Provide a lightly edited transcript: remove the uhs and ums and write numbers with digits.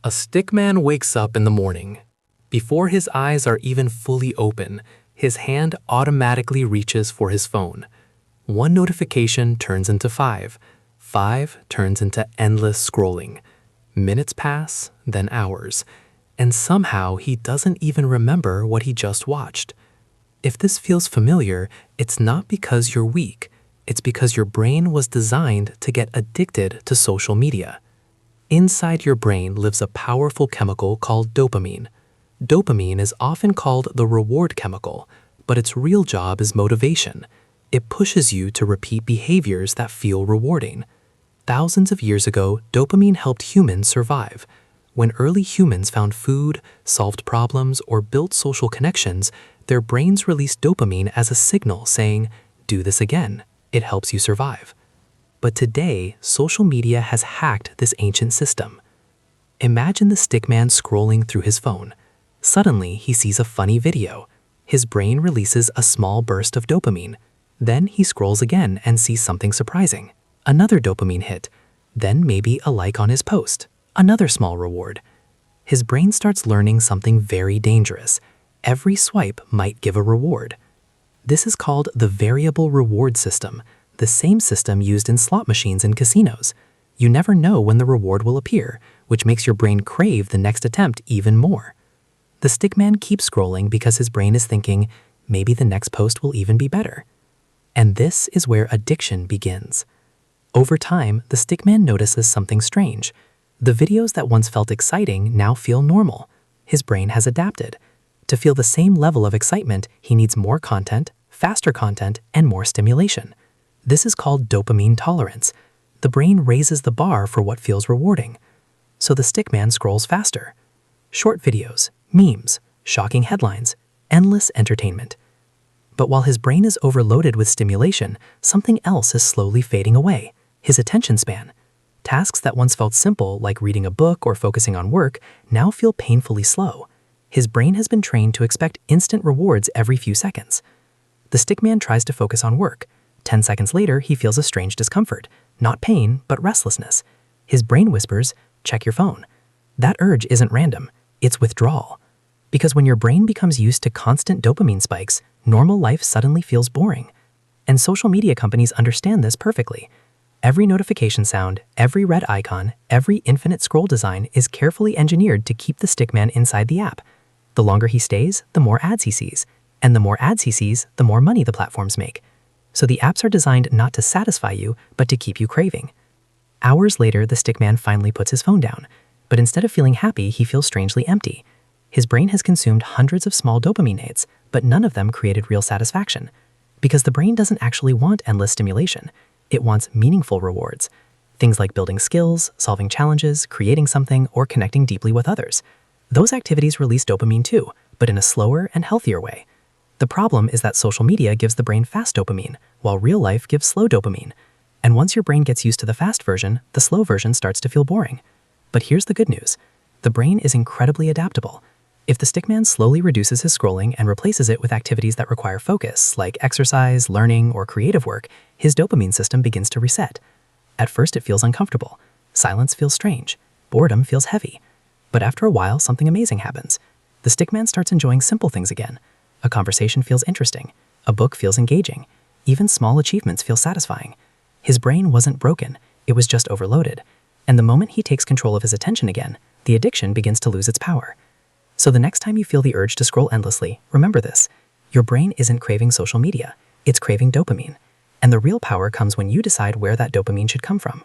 A stickman wakes up in the morning. Before his eyes are even fully open, his hand automatically reaches for his phone. One notification turns into five. Five turns into endless scrolling. Minutes pass, then hours, and somehow he doesn't even remember what he just watched. If this feels familiar, it's not because you're weak. It's because your brain was designed to get addicted to social media. Inside your brain lives a powerful chemical called dopamine. Dopamine is often called the reward chemical, but its real job is motivation. It pushes you to repeat behaviors that feel rewarding. Thousands of years ago, dopamine helped humans survive. When early humans found food, solved problems, or built social connections, their brains released dopamine as a signal saying, "Do this again. It helps you survive." But today, social media has hacked this ancient system. Imagine the stickman scrolling through his phone. Suddenly, he sees a funny video. His brain releases a small burst of dopamine. Then he scrolls again and sees something surprising. Another dopamine hit. Then maybe a like on his post. Another small reward. His brain starts learning something very dangerous. Every swipe might give a reward. This is called the variable reward system, the same system used in slot machines in casinos. You never know when the reward will appear, which makes your brain crave the next attempt even more. The stickman keeps scrolling because his brain is thinking, maybe the next post will even be better. And this is where addiction begins. Over time, the stickman notices something strange. The videos that once felt exciting now feel normal. His brain has adapted. To feel the same level of excitement, he needs more content, faster content, and more stimulation. This is called dopamine tolerance. The brain raises the bar for what feels rewarding. So the stickman scrolls faster. Short videos, memes, shocking headlines, endless entertainment. But while his brain is overloaded with stimulation, something else is slowly fading away: his attention span. Tasks that once felt simple, like reading a book or focusing on work, now feel painfully slow. His brain has been trained to expect instant rewards every few seconds. The stickman tries to focus on work. 10 seconds later, he feels a strange discomfort. Not pain, but restlessness. His brain whispers, "Check your phone." That urge isn't random. It's withdrawal. Because when your brain becomes used to constant dopamine spikes, normal life suddenly feels boring. And social media companies understand this perfectly. Every notification sound, every red icon, every infinite scroll design is carefully engineered to keep the stickman inside the app. The longer he stays, the more ads he sees. And the more ads he sees, the more money the platforms make. So the apps are designed not to satisfy you, but to keep you craving. Hours later, the stickman finally puts his phone down. But instead of feeling happy, he feels strangely empty. His brain has consumed hundreds of small dopamine hits, but none of them created real satisfaction. Because the brain doesn't actually want endless stimulation. It wants meaningful rewards. Things like building skills, solving challenges, creating something, or connecting deeply with others. Those activities release dopamine too, but in a slower and healthier way. The problem is that social media gives the brain fast dopamine, while real life gives slow dopamine. And once your brain gets used to the fast version, the slow version starts to feel boring. But here's the good news. The brain is incredibly adaptable. If the stickman slowly reduces his scrolling and replaces it with activities that require focus, like exercise, learning, or creative work, his dopamine system begins to reset. At first it feels uncomfortable. Silence feels strange. Boredom feels heavy. But after a while, something amazing happens. The stickman starts enjoying simple things again. A conversation feels interesting. A book feels engaging. Even small achievements feel satisfying. His brain wasn't broken. It was just overloaded. And the moment he takes control of his attention again, the addiction begins to lose its power. So the next time you feel the urge to scroll endlessly, remember this. Your brain isn't craving social media. It's craving dopamine. And the real power comes when you decide where that dopamine should come from.